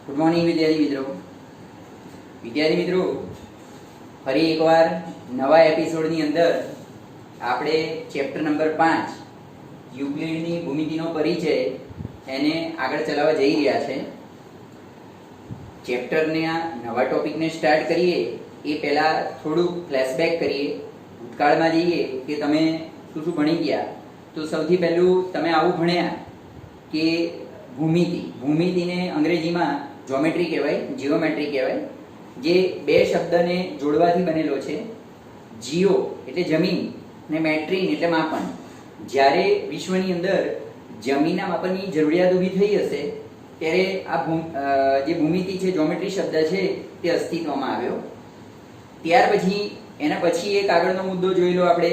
Good morning વિદ્યાર્થી મિત્રો ફરી એકવાર નવા એપિસોડની અંદર આપણે ચેપ્ટર નંબર 5 યુક્લિડની ભૂમિતિનો પરિચય એને આગળ ચલાવવા જઈ રહ્યા છે. ચેપ્ટરને આ નવા ટોપિકને સ્ટાર્ટ કરીએ એ પહેલાં થોડુંક ફ્લેશબેક કરીએ, ભૂતકાળમાં જઈએ કે તમે શું શું ભણી ગયા. તો સૌથી પહેલું તમે આવું ભણ્યા કે ભૂમિતિને અંગ્રેજીમાં જ્યોમેટ્રી કહેવાય, જીઓમેટ્રી કહેવાય, જે બે શબ્દને જોડવાથી બનેલો છે. જીઓ એટલે જમીન ને મેટ્રીન એટલે માપન. જ્યારે વિશ્વની અંદર જમીનના માપનની જરૂરિયાત ઊભી થઈ હશે ત્યારે આ જે ભૂમિતિ છે, જ્યોમેટ્રી શબ્દ છે, તે અસ્તિત્વમાં આવ્યો. ત્યાર પછી એના પછી એક આગળનો મુદ્દો જોઈ લો આપણે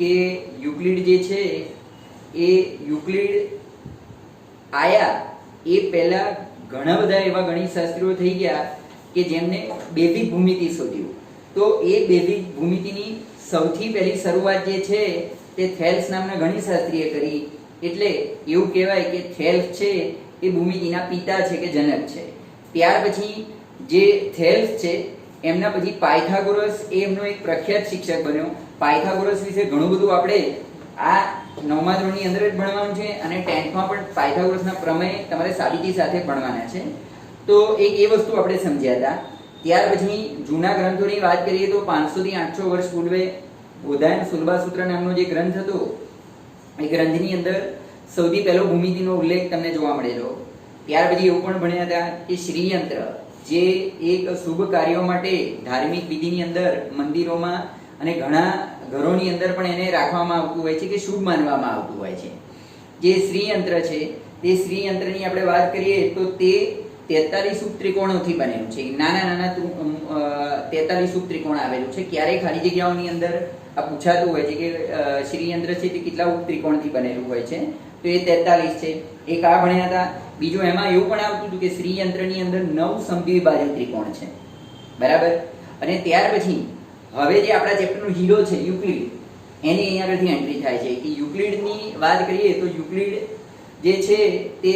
કે યુક્લિડ જે છે એ યુક્લિડ આયા એ પહેલા ઘણા બધા એવા ગણિતશાસ્ત્રીઓ થઈ ગયા કે જેમને બેઝિક ભૂમિતિ શોધ્યું. તો એ બેઝિક ભૂમિતિની સૌથી પહેલી શરૂઆત જે છે તે થેલ્સ નામના ગણિતશાસ્ત્રીએ કરી. એટલે એવું કહેવાય કે થેલ્સ છે એ ભૂમિતિના પિતા છે કે જનક છે. ત્યાર પછી જે થેલ્સ છે એમના પછી પાયથાગોરસ એ એમનો એક પ્રખ્યાત શિક્ષક બન્યો. પાયથાગોરસ વિશે ઘણું બધું આપણે આ 9મા ધોરણની અંદર જ ભણવાનું છે અને 10થમાં પણ પાયથાગોરસના પ્રમેય તમારે સાબિતી સાથે ભણવાના છે. તો એક એ વસ્તુ આપણે સમજ્યા હતા. ત્યાર પછી જૂના ગ્રંથોની વાત કરીએ તો 500 થી 800 વર્ષ પૂર્વે બોધાયન સુલભાસૂત્ર નામનો જે ગ્રંથ હતો એ ગ્રંથની અંદર સૌથી પહેલો ભૂમિતિનો ઉલ્લેખ તમને જોવા મળેલો. ત્યાર પછી એવું પણ ભણ્યા હતા કે શ્રીયંત્ર જે એક શુભ કાર્યો માટે ધાર્મિક વિધિની અંદર મંદિરોમાં અને ઘણા ઘરોની અંદર પણ એને રાખવામાં આવતું હોય છે કે શુભ માનવામાં આવતું હોય છે. જે શ્રીયંત્ર છે તે શ્રીયંત્રની આપણે વાત કરીએ તો તે 43 શુભ ત્રિકોણોથી બનેલું છે. નાના 43 શુભ ત્રિકોણ આવેલું છે. ક્યારેય ખાલી જગ્યાઓની અંદર આ પૂછાતું હોય છે કે શ્રીયંત્ર છે તે કેટલા ઉપ ત્રિકોણથી બનેલું હોય છે. તો એ 43 છે. એક આ ભણ્યા હતા. બીજું એમાં એવું પણ આવતું હતું કે શ્રીયંત્રની અંદર 9 સમદ્વિબાહુ ત્રિકોણ છે, બરાબર. અને ત્યાર પછી હવે જે આપણા ચેપ્ટરનો હીરો છે યુક્લિડ, એની અહીંયા આગળથી એન્ટ્રી થાય છે કે યુક્લિડની વાત કરીએ તો યુક્લિડ જે છે તે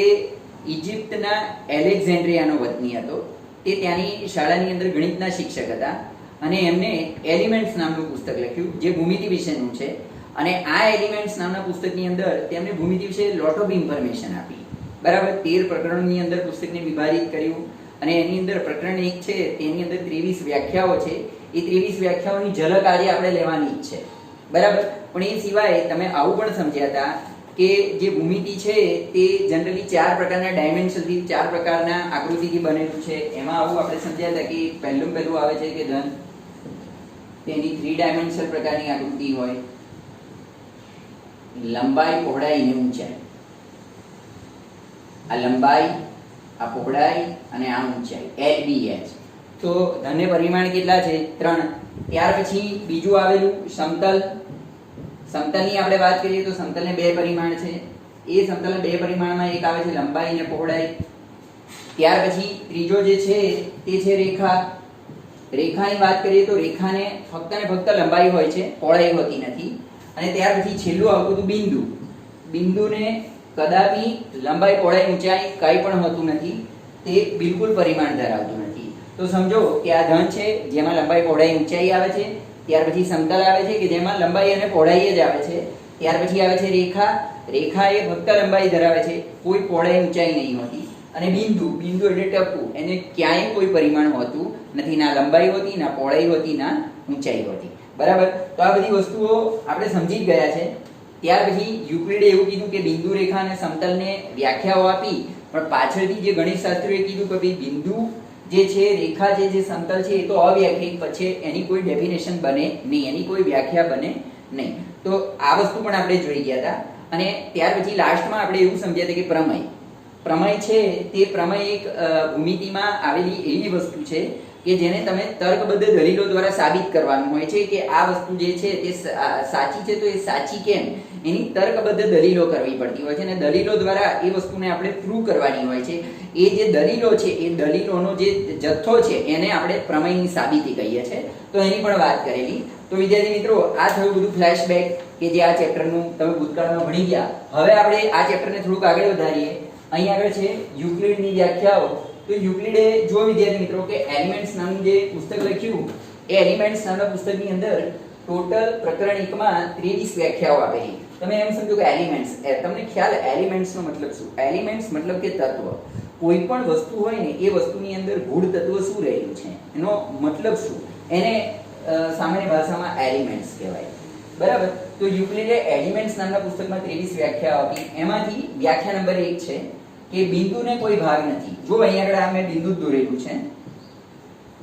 ઇજિપ્તના એલેક્ઝેન્ડ્રિયાનો વતની હતો. તે ત્યાંની શાળાની અંદર ગણિતના શિક્ષક હતા અને એમને એલિમેન્ટ્સ નામનું પુસ્તક લખ્યું જે ભૂમિતિ વિશેનું છે. અને આ એલિમેન્ટ્સ નામના પુસ્તકની અંદર તેમણે ભૂમિતિ વિશે લોટ ઓફ ઇન્ફોર્મેશન આપી, બરાબર. 13 પ્રકરણોની અંદર પુસ્તકને વિભાજિત કર્યું અને એની અંદર પ્રકરણ 1 છે તેની અંદર 23 વ્યાખ્યાઓ છે. એ 23 વ્યાખ્યાઓની ઝલક આજે આપણે લેવાની જ છે, બરાબર. પણ એ સિવાય તમે આવું પણ સમજ્યા હતા કે જે ભૂમિતિ છે તે જનરલી 4 પ્રકારના ડાયમેન્શનથી, 4 પ્રકારના આકૃતિથી બનેલું છે. એમાં આવું આપણે સમજ્યા હતા કે પહેલું આવે છે કે ધન, તેની 3 ડાયમેન્શનલ પ્રકારની આકૃતિ હોય, લંબાઈ, પહોળાઈ અને ઊંચાઈ. આ લંબાઈ, આ પહોળાઈ અને આ ઊંચાઈ LBH. તો ધનને પરિમાણ કેટલા છે? 3. ત્યાર પછી બીજું આવેલું સમતલ. સમતલની આપણે વાત કરીએ તો સમતલને 2 પરિમાણ છે. એ સમતલના 2 પરિમાણમાં એક આવે છે લંબાઈ અને પહોળાઈ. ત્યાર પછી ત્રીજો જે છે તે છે રેખા. રેખાની વાત કરીએ તો રેખાને ફક્ત ને ફક્ત લંબાઈ હોય છે, પહોળાઈ હોતી નથી. અને ત્યાર પછી છેલ્લું આવતું હતું બિંદુ. બિંદુને કદાપી લંબાઈ, પહોળાઈ, ઊંચાઈ કંઈ પણ હોતું નથી, તે બિલકુલ પરિમાણ ધરાવતું નથી. તો સમજો કે આ ધન છે જેમાં લંબાઈ, પહોળાઈ, ઊંચાઈ આવે છે. ત્યાર પછી સમતલ આવે છે કે જેમાં લંબાઈ અને પહોળાઈ જ આવે છે. ત્યાર પછી આવે છે રેખા. રેખા એ ફક્ત લંબાઈ ધરાવે છે, કોઈ પહોળાઈ, ઊંચાઈ નહીં હોતી. અને બિંદુ એટલે ટપકું, એને ક્યાંય કોઈ પરિમાણ હોતું નથી, ના લંબાઈ હોતી, ના પહોળાઈ હોતી, ના ઊંચાઈ હોતી, બરાબર. તો આ બધી વસ્તુઓ આપણે સમજી જ ગયા છે. ત્યાર પછી યુક્લિડે એવું કીધું કે બિંદુ, રેખા અને સમતલને વ્યાખ્યાઓ આપી, પણ પાછળથી જે ગણિતશાસ્ત્રીઓએ કીધું કે ભાઈ બિંદુ જે છે, રેખા છે, જે સમતલ છે એ તો અવ્યાખ્યાયિક, પછી એની કોઈ ડેફિનેશન બને નહીં, એની કોઈ વ્યાખ્યા બને નહીં. તો આ વસ્તુ પણ આપણે જોઈ ગયા હતા. અને ત્યાર પછી લાસ્ટમાં આપણે એવું સમજ્યા હતા કે પ્રમેય છે તે પ્રમેય એક ભૂમિતિમાં આવેલી એવી વસ્તુ છે કે જેને તમે તર્કબદ્ધ દલીલો દ્વારા સાબિત કરવાનું હોય છે કે આ વસ્તુ જે છે તે સાચી છે, તો એ સાચી કેમ, એની તર્કબદ્ધ દલીલો કરવી પડતી હોય છે. અને દલીલો દ્વારા એ વસ્તુને આપણે પ્રૂવ કરવાની હોય છે. એ જે દલીલો છે એ દલીલોનો જે જથ્થો છે એને આપણે પ્રમેયની સાબિતી કહીએ છીએ. તો એની પણ વાત કરેલી. તો વિદ્યાર્થી મિત્રો, આ થયું બધું ફ્લેશબેક કે જે આ ચેપ્ટરનું તમે ભૂતકાળમાં ભણી ગયા. હવે આપણે આ ચેપ્ટરને થોડુંક આગળ વધારીએ. અહીં આગળ છે યુક્લિડની વ્યાખ્યાઓ. તો યુક્લિડે જો વિદ્યાર્થી મિત્રો કે એલિમેન્ટ્સ નામનું જે પુસ્તક લખ્યું એ એલિમેન્ટ્સ નામના પુસ્તકની અંદર ટોટલ પ્રકરણ 1 માં 23 વ્યાખ્યાઓ આપેલી. તમે એમ સમજો કે એલિમેન્ટ્સ, તમને ખ્યાલ એલિમેન્ટ્સ નો મતલબ શું? એલિમેન્ટ્સ મતલબ કે તત્વ. કોઈ પણ વસ્તુ હોય ને એ વસ્તુની અંદર ગૂઢ તત્વ શું રહેલું છે, એનો મતલબ શું, એને સામાન્ય ભાષામાં એલિમેન્ટ્સ કહેવાય. બરાબર. તો યુક્લિડે એલિમેન્ટ્સ નામના પુસ્તકમાં 23 વ્યાખ્યાઓ આપી. એમાંથી વ્યાખ્યા નંબર 1 છે કે બિંદુને કોઈ ભાગ નથી. જો અહીંયા આગળ આ મેં બિંદુ દોરેલું છે,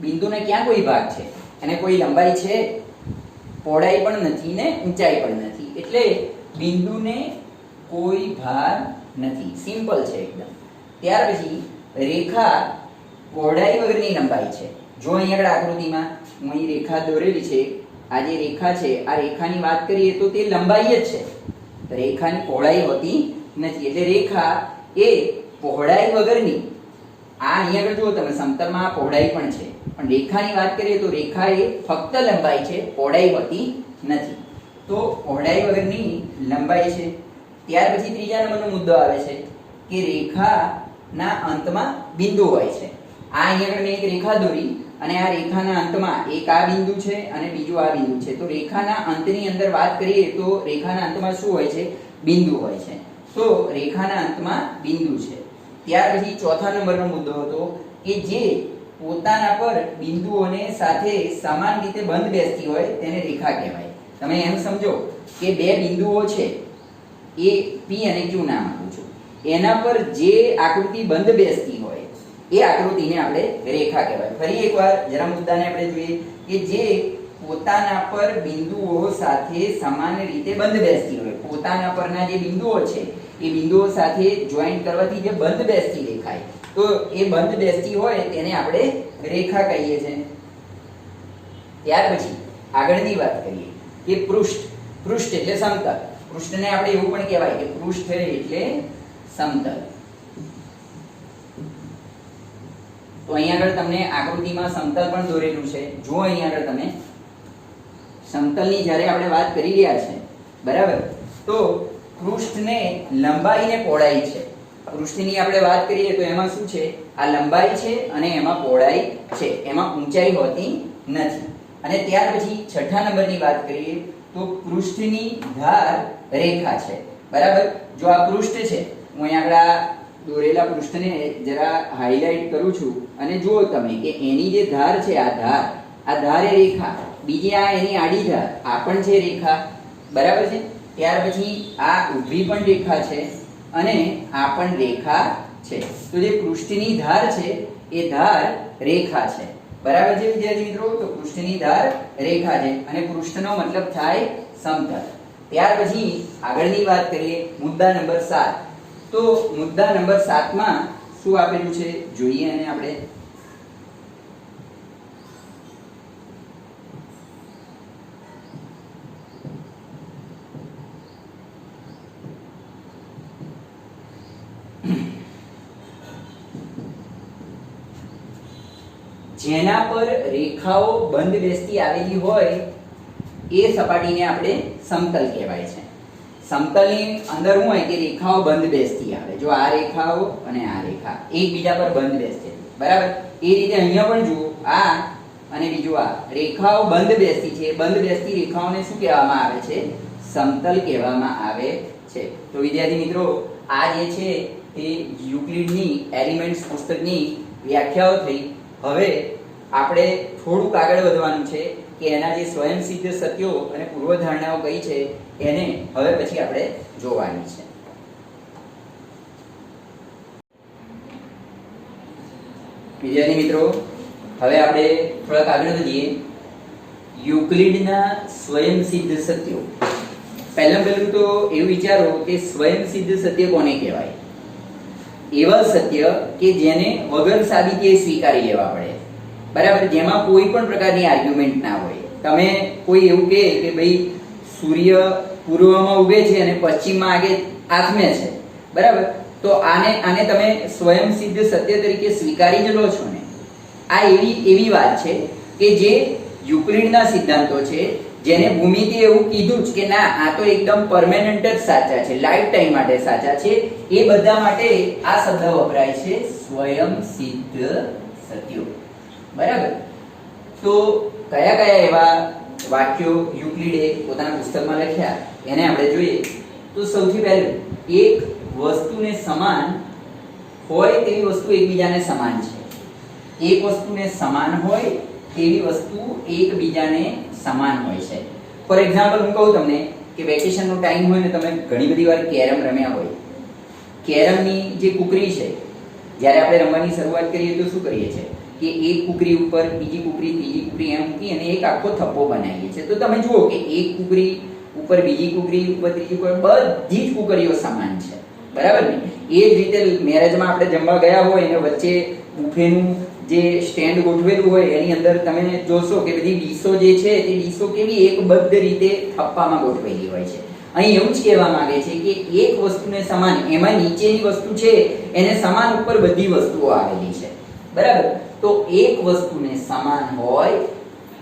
બિંદુને ક્યાં કોઈ ભાગ છે? એને કોઈ લંબાઈ છે, પહોળાઈ પણ નથી ને ઊંચાઈ પણ નથી, એટલે બિંદુને કોઈ ભાગ નથી. સિમ્પલ છે એકદમ. ત્યાર પછી રેખા પહોળાઈ વગરની લંબાઈ છે. જો અહીંયા આગળ આકૃતિમાં હું અહીં રેખા દોરેલી છે, આ જે રેખા છે, આ રેખાની વાત કરીએ તો તે લંબાઈ જ છે, રેખાની પહોળાઈ હોતી નથી. એટલે રેખા એ પહોળાઈ વગરની, આ અહીંયા આગળ જુઓ તમે સમતલમાં પહોળાઈ પણ છે, પણ રેખાની વાત કરીએ તો રેખા એ ફક્ત લંબાઈ છે, પહોળાઈ હોતી નથી. તો પહોળાઈ વગરની લંબાઈ છે. ત્યાર પછી ત્રીજા નંબરનો મુદ્દો આવે છે કે રેખાના અંતમાં બિંદુ હોય છે. આ અહીંયા આગળ મેં એક રેખા દોરી અને આ રેખાના અંતમાં એક આ બિંદુ છે અને બીજું આ બિંદુ છે. તો રેખાના અંતની અંદર વાત કરીએ તો રેખાના અંતમાં શું હોય છે? બિંદુ હોય છે. તો રેખાના અંતમાં બિંદુ છે. ત્યાર પછી ચોથા નંબરનો મુદ્દો હતો કે જે પોતાના પર બિંદુઓને સાથે સમાન રીતે બંધ બેસતી હોય તેને રેખા કહેવાય. તમે એમ સમજો કે બે બિંદુઓ છે, એ P અને Q નામ આપું છું, એના પર જે આકૃતિ બંધ બેસતી હોય એ આકૃતિને આપણે રેખા કહેવાય. ફરી એકવાર જરા મુદ્દાને આપણે જોઈએ કે જે પોતાના પર બિંદુઓ સાથે સમાન રીતે બંધ બેસતી હોય, પોતાના પરના જે બિંદુઓ છે એ બિંદુઓ સાથે જોઈન્ટ કરવાથી જે બંધ બેસતી દેખાય, તો એ બંધ બેસતી હોય તેને આપણે રેખા કહીએ છીએ. ત્યાર પછી આગળની વાત કરીએ કે પૃષ્ઠ. પૃષ્ઠ એટલે સમતલ. પૃષ્ઠને આપણે એવું પણ કહેવાય કે પૃષ્ઠ એટલે સમતલ. તો અહીંયા આગળ તમને આકૃતિમાં સમતલ પણ દોરેલું છે. જો અહીંયા આગળ તમે સમતલની જ્યારે આપણે વાત કરી રહ્યા છે, બરાબર, તો પૃષ્ઠને લંબાઈ ને પહોળાઈ છે. પૃષ્ઠની આપણે વાત કરીએ તો એમાં શું છે? આ લંબાઈ છે અને એમાં પહોળાઈ છે, એમાં ઊંચાઈ હોતી નથી. અને ત્યાર પછી છઠ્ઠા નંબરની વાત કરીએ તો પૃષ્ઠની ધાર રેખા છે. બરાબર. જો આ પૃષ્ઠ છે, હું અહીંયા આગળ આ દોરેલા પૃષ્ઠને જરા હાઇલાઇટ કરું છું અને જુઓ તમે કે એની જે ધાર છે, આ ધાર એ રેખા, બીજી આ એની આડી ધાર, આ પણ છે રેખા. બરાબર છે. ત્યાર પછી આ ઊભી પણ રેખા છે અને આ પણ રેખા છે. તો જે પૃષ્ઠની ધાર છે એ ધાર રેખા છે. બરાબર છે વિદ્યાર્થી મિત્રો? તો પૃષ્ઠની ધાર રેખા છે અને પૃષ્ઠનો મતલબ થાય સમતલ. ત્યાર પછી આગળની વાત કરીએ મુદ્દા નંબર 7. તો મુદ્દા નંબર 7 માં શું આપેલું છે જોઈએ અને આપણે જેના પર રેખાઓ બંધ બેસતી આવેલી હોય એ સપાટીને આપણે સમતલ કહેવાય છે. સમતલની અંદર શું હોય કે રેખાઓ બંધ બેસતી આવે. જો આ રેખાઓ અને આ રેખા એકબીજા પર બંધ બેસતી, બરાબર. એ રીતે અહીંયા પણ જુઓ, આ અને બીજું આ રેખાઓ બંધ બેસતી છે. બંધ બેસતી રેખાઓને શું કહેવામાં આવે છે? સમતલ કહેવામાં આવે છે. તો વિદ્યાર્થી મિત્રો, આ જે છે એ યુક્લિડની એલિમેન્ટ્સ પુસ્તકની વ્યાખ્યાઓ થઈ. હવે આપણે થોડુંક આગળ વધવાનું છે કે એના જે સ્વયંસિદ્ધ સત્યો અને પૂર્વધારણાઓ કઈ છે એને હવે પછી આપણે જોવાની છે. વિદ્યાર્થી મિત્રો, હવે આપણે થોડાક આગળ વધીએ. યુક્લિડના સ્વયંસિદ્ધ સત્યો. પહેલું તો એવું વિચારો કે સ્વયંસિદ્ધ સત્ય કોને કહેવાય? એવા સત્ય કે જેને વગર સાબિતીએ સ્વીકારી લેવા પડે, બરાબર, જેમાં કોઈ પણ પ્રકારની આર્ગ્યુમેન્ટ ના હોય. તમે કોઈ એવું કહે કે ભાઈ સૂર્ય પૂર્વમાં ઉગે છે અને પશ્ચિમમાં આગે આથમે છે, બરાબર, તો આને તમે સ્વયંસિદ્ધ સત્ય તરીકે સ્વીકારી જ લો છો ને. આ એવી વાત છે કે જે યુક્લિડના સિદ્ધાંતો છે જેને ભૂમિતિ એવું કીધું જ કે ના આ તો એકદમ પરમેનન્ટ જ સાચા છે, લાઈફ ટાઈમ માટે સાચા છે, એ બધા માટે આ શબ્દ વપરાય છે સ્વયં સિદ્ધ સત્યો. બરાબર. તો કયા કયા એવા વાક્યો યુક્લિડે પોતાના પુસ્તકમાં લખ્યા એને આપણે જોઈએ. તો સૌથી પહેલું, એક વસ્તુને સમાન હોય તેવી વસ્તુ એકબીજાને સમાન છે. એક વસ્તુને સમાન હોય તેવી વસ્તુ એકબીજાને સમાન હોય છે. ફોર એક્ઝામ્પલ હું કહું તમને કે વેકેશનનો ટાઈમ હોય ને તમે ઘણી બધી વાર કેરમ રમ્યા હોય. કેરમની જે કુકરી છે, જ્યારે આપણે રમવાની શરૂઆત કરીએ તો શું કરીએ છીએ કે એક કુકરી ઉપર બીજી કુકરી, ત્રીજી કુકરી એમ મૂકી અને એક આખો થપ્પો બનાવીએ છીએ. તો તમે જુઓ કે એક કુકરી ઉપર બીજી કુકરી ઉપર ત્રીજી કુકરી, બધી જ કુકરીઓ સમાન છે. બરાબર ને? એ જ રીતે મેરેજમાં આપણે જમવા ગયા હોય અને વચ્ચે બુફેનું જે સ્ટેન્ડ ગોઠવેલું હોય એની અંદર તમે જોશો કે બધી ડીશો જે છે તે ડીશો કેવી એકબદ્ધ રીતે થપ્પામાં ગોઠવેલી હોય છે. અહીં એવું જ કહેવા માંગે છે કે એક વસ્તુને સમાન, એમાં નીચેની વસ્તુ છે એને સમાન ઉપર બધી વસ્તુઓ આવેલી છે. બરાબર. તો એક વસ્તુને સમાન હોય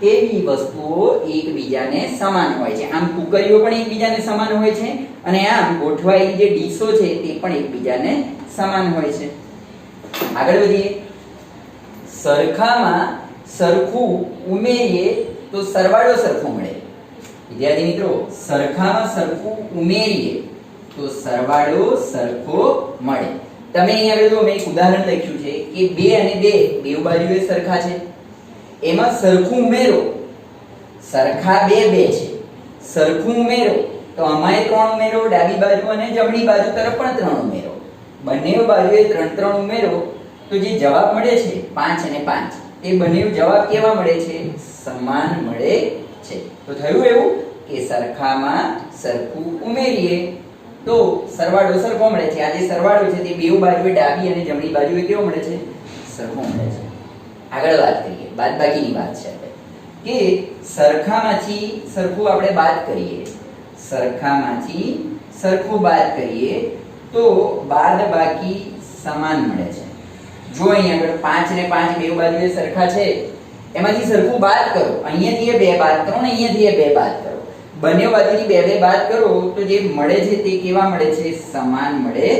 તેવી વસ્તુઓ એકબીજાને સમાન હોય છે. આમ કુકરીઓ પણ એકબીજાને સમાન હોય છે અને આમ ગોઠવાયેલી જે ડીશો છે તે પણ એકબીજાને સમાન હોય છે. આગળ વધીએ. સરખામાં સરખું ઉમેરીએ તો સરવાળો સરખો મળે. વિદ્યાર્થી મિત્રો, સરખામાં સરખું ઉમેરીએ તો સરવાળો સરખો મળે. તમે અહીંયા આગળ જો મેં એક ઉદાહરણ લખ્યું છે કે 2 અને 2 બેવ બાજુએ સરખા છે. એમાં સરખું ઉમેરો, સરખા 2 2 છે. સરખું ઉમેરો તો આમાંય 3 ઉમેરો, ડાબી બાજુ અને જમણી બાજુ તરફ પણ 3 ઉમેરો. બંને બાજુએ 3 3 ઉમેરો તો જે જવાબ મળે છે 5 અને 5, એ બંને જવાબ કેવા મળે છે? સમાન મળે છે. તો થયું એવું કે સરખામાં સરખું ઉમેરીએ તો સરવાળો સરખો મળે છે. આ જે સરવાળો છે તે બેવ બાજુએ ડાબી અને જમણી બાજુએ કેવો મળે છે? સરખો મળે છે. આગળ વાત કરીએ, બાદબાકીની વાત છે કે સરખામાંથી સરખું આપણે બાદ કરીએ, સરખામાંથી સરખું બાદ કરીએ તો બાદબાકી સમાન મળે છે. જો અહીં આગળ 5 ને 5 બેવ બાજુએ સરખા છે, એમાંથી સરખું બાદ કરો, અહીંયાથી એ 2 બાદ કરો ને અહીંયાથી એ 2 બાદ કરો, બંને બાજુથી 2 2 બાદ કરો તો જે મળે છે તે કેવા મળે છે? સમાન મળે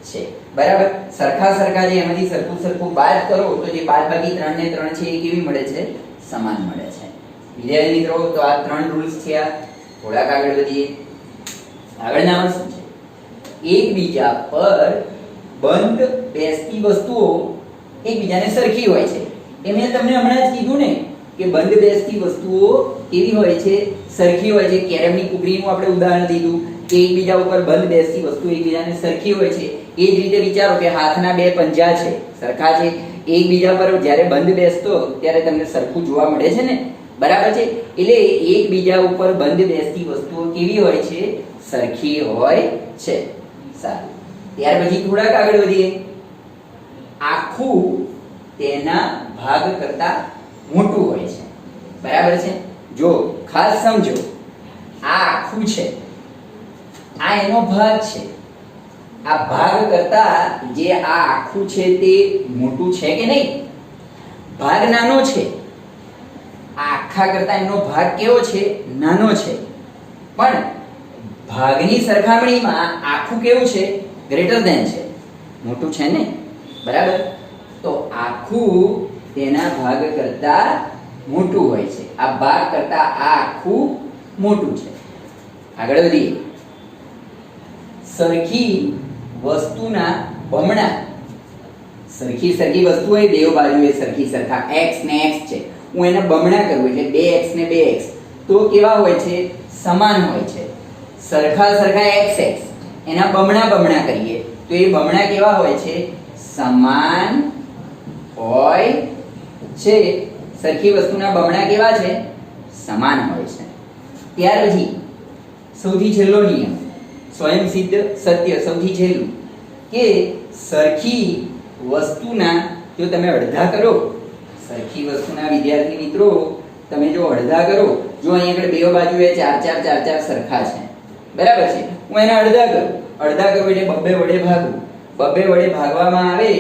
છે. બરાબર. સરખા સરખા જે એમાંથી સરખું સરખું બાદ કરો તો જે બાદબાકી 3 ને 3 છે એ કેવી મળે છે? સમાન મળે છે. વિદ્યાર્થી મિત્રો, તો આ 3 રૂલ્સ છે. આ થોડાક આગળ વધીએ. આગળના શું છે? એકબીજા પર બંધ બેસતી વસ્તુઓ એકબીજાને સરખી હોય છે. એ મેં તમને હમણાં જ કીધું ને કે બંધ બેસતી વસ્તુઓ કેવી હોય છે? સરખી હોય છે. કેરમની કુકરીનું આપણે ઉદાહરણ દીધું કે એકબીજા ઉપર બંધ બેસતી વસ્તુ એકબીજાને સરખી હોય છે. એ જ રીતે વિચારો કે હાથના 2 પંજા છે, સરખા છે, એકબીજા પર જ્યારે બંધ બેસતો ત્યારે તમને સરખું જોવા મળે છે ને? બરાબર છે. એટલે એકબીજા ઉપર બંધ બેસતી વસ્તુઓ કેવી હોય છે? સરખી હોય છે. સારું. ત્યાર પછી થોડાક આગળ વધીએ. આખું તેના ભાગ કરતા મોટું હોય છે. બરાબર છે. જો ખાસ સમજો, આ આખું છે, આ એનો ભાગ છે. આ ભાગ કરતા જે આ આખું છે તે મોટું છે કે નહીં? ભાગ નાનો છે. આ આખા કરતા એનો ભાગ કેવો છે? નાનો છે. પણ ભાગની સરખામણીમાં આખું કેવું છે? ગ્રેટર ધેન છે, મોટું છે ને? બરાબર. તો આખું તેના ભાગ કરતા મોટું હોય છે. આ ભાગ કરતા આ આખું મોટું છે. આગળ વધીએ. સરખી વસ્તુના બમણા, સરખી સરખી વસ્તુ હોય બેવ બાજુએ સરખી સરખા, x ને x છે, હું એને બમણા કરું એટલે 2x ને 2x, તો કેવા હોય છે? સમાન હોય છે. સરખા સરખા x x, એના બમણા બમણા કરીએ તો એ બમણા કેવા હોય છે? સમાન હોય છે. સરખી વસ્તુના બમણા કેવા છે? સમાન હોય છે. ત્યાર પછી સૌથી છેલ્લો નિયમ, સ્વયં સિદ્ધ સત્ય, સૌથી છેલ્લું કે સરખી વસ્તુના જો તમે અડધા કરો, સરખી વસ્તુના વિદ્યાર્થી મિત્રો તમે જો અડધા કરો, જો અહીં આગળ બેવ બાજુએ 4 4 4 4 સરખા છે. બરાબર છે. હું એને અડધા કરું એટલે 2 વડે ભાગું. 2 વડે ભાગવામાં આવે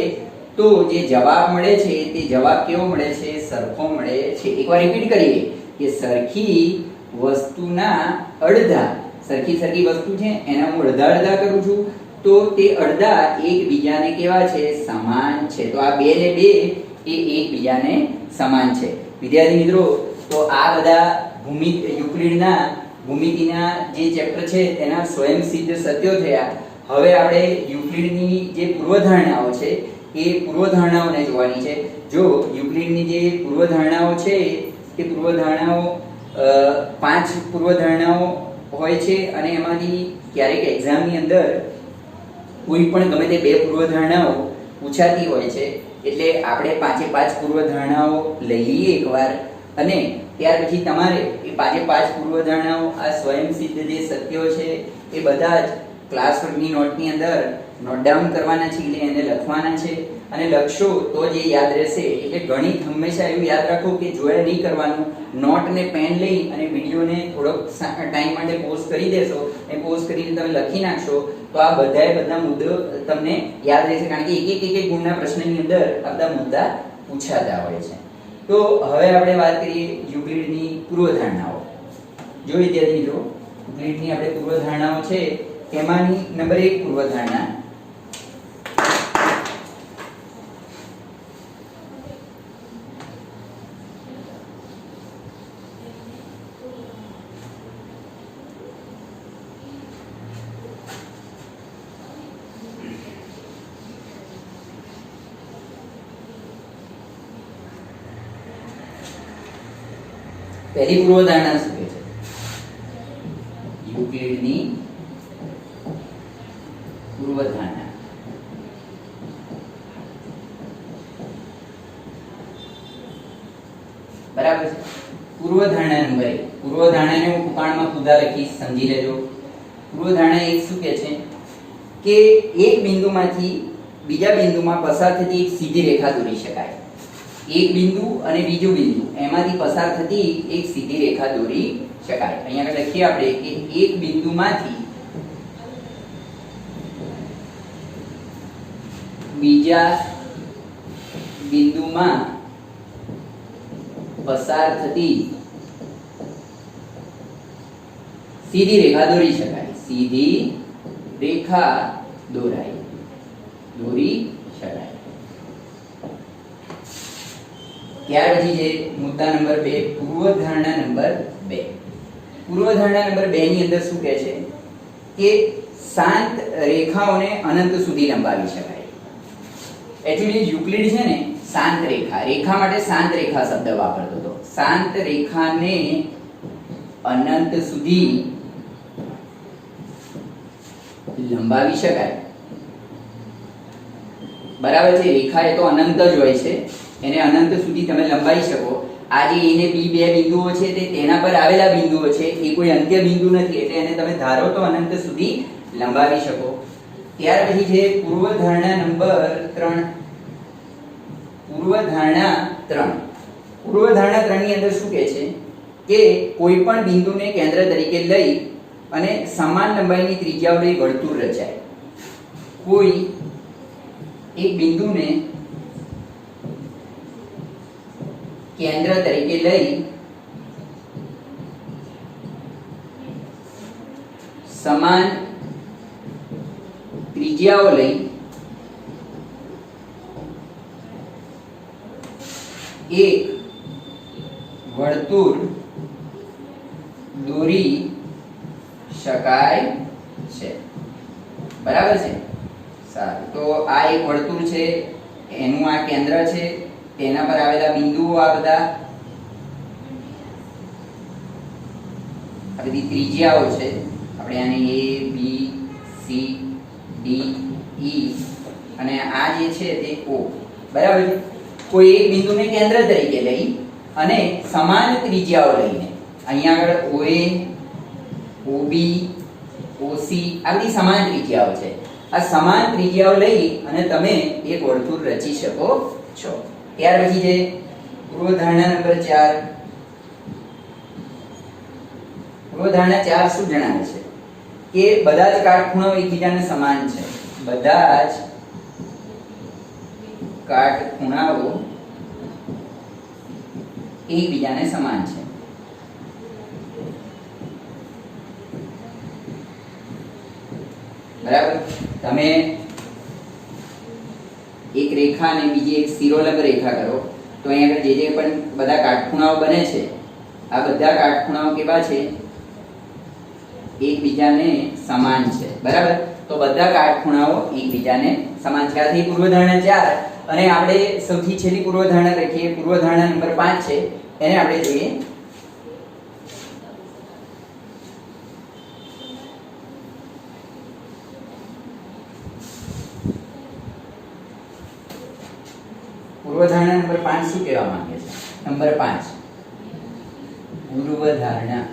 તો જે જવાબ મળે છે તે જવાબ કેવો મળે છે? સરખો મળે છે. એકવાર રિપીટ કરીએ કે સરખી વસ્તુના અડધા, સરખી સરખી વસ્તુ છે એના હું અડધા અડધા કરું છું, તો તે અડધા એકબીજાને કેવા છે? સમાન છે. તો આ 2 ને 2 એ એકબીજાને સમાન છે. વિદ્યાર્થી મિત્રો, તો આ બધા યુક્લિડના ભૂમિતિના જે ચેપ્ટર છે તેના સ્વયંસિદ્ધ સત્યો થયા. હવે આપણે યુક્લિડની જે પૂર્વધારણાઓ છે એ પૂર્વધારણાઓને જોવાની છે. જો યુક્લિડની જે પૂર્વધારણાઓ છે એ પૂર્વધારણાઓ 5 પૂર્વધારણાઓ હોય છે અને એમાંથી ક્યારેક એક્ઝામની અંદર કોઈ પણ ગમે તે 2 પૂર્વધારણાઓ પૂછાતી હોય છે. એટલે આપણે 5 પૂર્વધારણાઓ લઈ લઈએ એકવાર, અને ત્યાર પછી તમારે એ 5 પૂર્વધારણાઓ આ સ્વયંસિદ્ધ જે સત્યો છે એ બધા જ ક્લાસવર્કની નોટની અંદર નોટ ડાઉન કરવાના છે, એટલે એને લખવાના છે. અને લખશો તો જ એ યાદ રહેશે. એટલે ગણિત હંમેશા એવું યાદ રાખો કે જોયા નહીં કરવાનું. નોટ ને પેન લઈ અને વિડીયોને થોડોક ટાઈમ માટે પોઝ કરી દેશો, એ પોઝ કરીને તમે લખી નાખશો તો આ બધા મુદ્દો તમને યાદ રહેશે. કારણ કે એક ગુણના પ્રશ્નની અંદર આ બધા મુદ્દા પૂછાતા હોય છે. તો હવે આપણે વાત કરીએ યુક્લિડની પૂર્વધારણાઓ. જો વિદ્યાર્થી મિત્રો, યુક્લિડની આપણે પૂર્વધારણાઓ છે તેમાંની નંબર 1 પૂર્વધારણા, પહેલી પૂર્વધારણા શું કહે છે? યુક્લિડની પૂર્વધારણા. બરાબર છે. પૂર્વધારણા નંબર 1. પૂર્વધારણાને હું ટૂંકાણમાં ખુદા લખીશ, સમજી લેજો. પૂર્વધારણા 1 શું કહે છે કે એક બિંદુમાંથી બીજા બિંદુમાં પસાર થતી એક સીધી રેખા દોરી શકાય. એક બિંદુ અને બીજું બિંદુ એમાંથી પસાર થતી એક સીધી રેખા દોરી શકાય. અહીંયા આગળ લખીએ આપણે કે એક બિંદુમાંથી બીજા બિંદુમાં પસાર થતી સીધી રેખા દોરી શકાય. સીધી રેખા દોરી શકાય. ત્યાર પછી છે મુદ્દા નંબર 2, પૂર્વધારણા નંબર 2. પૂર્વધારણા નંબર 2 ની અંદર શું કહે છે કે શાંત રેખાઓને અનંત સુધી લંબાવી શકાય. એકચ્યુઅલી યુક્લિડ છે ને શાંત રેખા માટે શાંત રેખા શબ્દ વાપરતો હતો. શાંત રેખાને અનંત સુધી લંબાવી શકાય. બરાબર છે. રેખા એ તો અનંત જ હોય છે, એને અનંત સુધી તમે લંબાવી શકો. આ જે એને બી 2 બિંદુઓ છે તે તેના પર આવેલા બિંદુઓ છે, એ કોઈ અંત્ય બિંદુ નથી, એટલે એને તમે ધારો તો અનંત સુધી લંબાવી શકો. ત્યાર પછી છે પૂર્વધારણા નંબર 3. પૂર્વધારણા 3 ની અંદર શું કહે છે કે કોઈ પણ બિંદુને કેન્દ્ર તરીકે લઈ અને સમાન લંબાઈની ત્રિજ્યાઓ લઈ વર્તુળ રચાય. કોઈ એક બિંદુને કેન્દ્ર તરીકે લઈ સમાન ત્રિજ્યાઓ લઈ એક વર્તુળ દોરી શકાય છે. બરાબર છે. સારું, તો આ એક વર્તુળ છે, એનું આ કેન્દ્ર છે, તેના પર આવેલા બિંદુઓ આ બધા, આ બધી ત્રિજ્યાઓ છે. આપણે આને A B C D E અને આ જે છે તે O. બરાબર છે. કોઈ એક બિંદુને કેન્દ્ર તરીકે લઈ અને સમાન ત્રિજ્યાઓ લઈને અહીંયા આગળ OA OB OC આ બધી સમાન ત્રિજ્યાઓ છે. આ સમાન ત્રિજ્યાઓ લઈ અને તમે એક વર્તુળ રચી શકો છો. ત્યાર પછી છે પૂર્વધારણા નંબર 4. પૂર્વધારણા 4 શું જણાવે છે કે બધા જ કાટખૂણાઓ એકબીજાને સમાન છે. બધા જ કાટખૂણાઓ એકબીજાને સમાન છે. બરાબર. તમે એક રેખા અને બીજી એક શિરોલંબ રેખા કરો તો અહીંયા આગળ જે પણ બધા કાટખૂણાઓ બને છે આ બધા કાટખૂણાઓ કેવા છે? એકબીજાને સમાન છે. બરાબર. તો બધા કાટખૂણાઓ એકબીજાને સમાન છે. આથી પૂર્વધારણા 4 અને આપણે સૌથી છેલ્લી પૂર્વધારણા રાખીએ. પૂર્વધારણા નંબર 5 છે એને આપણે જોઈએ. પૂર્વધારણા નંબર 5 શું કહેવા માંગે છે? નંબર 5 પૂર્વધારણા.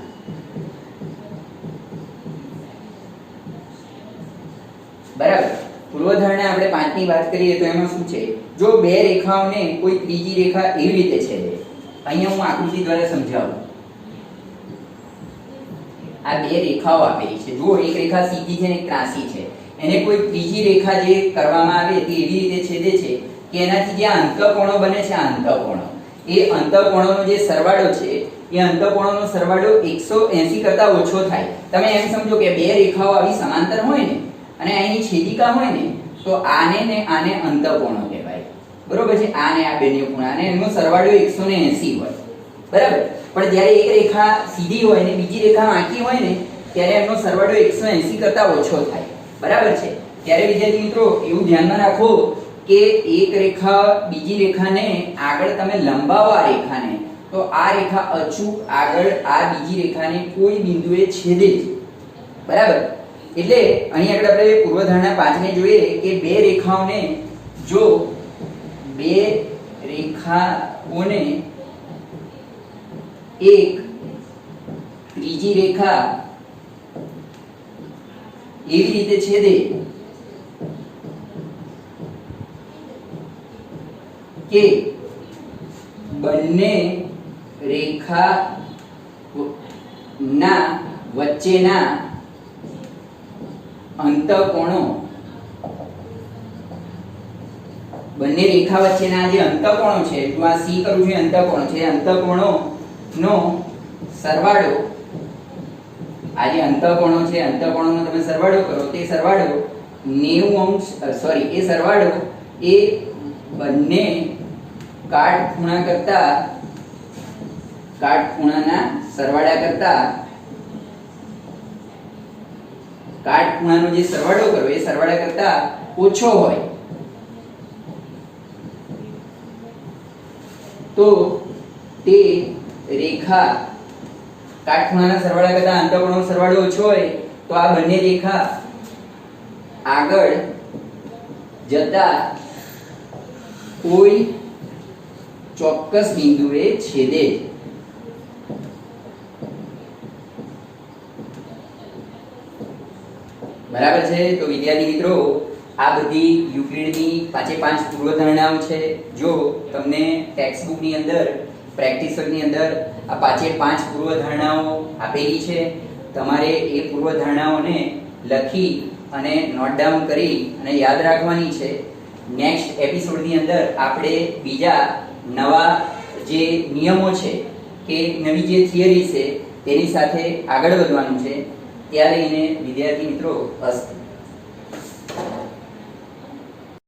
બરાબર. પૂર્વધારણા આપણે 5 ની વાત કરીએ તો એમાં શું છે? જો બે રેખાઓને કોઈ ત્રીજી રેખા એવી રીતે છેદે, અહીંયા હું આકૃતિ દ્વારા સમજાવું. આ બે રેખાઓ આપેલી છે. જો એક રેખા સીધી છે ને એક ત્રાંસી છે. એને કોઈ ત્રીજી રેખા જે કરવામાં આવે તે એવી રીતે છેદે છે કે એનાથી જે અંતઃકોણો બને છે, આ અંતઃકોણો, એ અંતઃકોણોનો જે સરવાળો છે એ અંતઃકોણોનો સરવાળો 180 કરતા ઓછો થાય. તમે એમ સમજો કે બે રેખાઓ આવી સમાંતર હોય ને અને અહીંની છેદિકા હોય ને તો આને ને આને અંતઃકોણો કહેવાય. બરોબર છે. આને આ બેને ખૂણા અને એનો સરવાળો 180 હોય. બરાબર. પણ જ્યારે એક રેખા સીધી હોય ને બીજી રેખા આંકી હોય ને ત્યારે એનો સરવાળો 180 કરતા ઓછો થાય. બરાબર છે. ત્યારે વિદ્યાર્થી મિત્રો એવું ધ્યાનમાં રાખો કે એક રેખા બીજી રેખાને આગળ તમે લંબાવો આ રેખાને તો આ રેખા અચૂક આગળ આ બીજી રેખાને કોઈ બિંદુએ છેદે છે. બરાબર. એટલે અહીં આગળ આપણે પૂર્વધારણા 5 ને જોઈએ કે બે રેખાઓને જો બે રેખાઓને એક ત્રીજી રેખા એવી રીતે છેદે કે બંને રેખા ના વચ્ચેના અંતઃકોણો, બંને રેખા વચ્ચેના જે અંતઃકોણો છે, હું આ સી કરું છું, અંતઃકોણ છે, અંતઃકોણોનો સરવાળો, આ જે અંતઃકોણો છે અંતઃકોણોનો તમે સરવાળો કરો તે સરવાળો 90 એ સરવાળો એ બંને કાટખૂણાના સરવાળા કરતા કાટખૂણાનો જે સરવાળો કરો એ સરવાળા કરતા ઓછો હોય તો તે રેખા, કાટખૂણાના સરવાળા કરતા અંતઃકોણનો સરવાળો ઓછો હોય તો આ બંને રેખા આગળ જતા કોઈ ચોક્કસ બિંદુએ છેદે. બરાબર છે. તો વિદ્યાર્થી મિત્રો આ બધી યુક્લિડની 5 પૂર્વધારણાઓ છે. જો તમને ટેક્સ્ટ બુકની અંદર પ્રેક્ટિસ વર્કની અંદર આ 5 પૂર્વધારણાઓ આપેલી છે. તમારે એ પૂર્વધારણાઓને લખી અને નોટ ડાઉન કરી અને યાદ રાખવાની છે. નેક્સ્ટ એપિસોડની અંદર આપણે બીજા નવા જે નિયમો છે કે નવી જે થિયરી છે તેની સાથે આગળ વધવાનું છે. ત્યાં લઈને વિદ્યાર્થી મિત્રો અસ્તુ.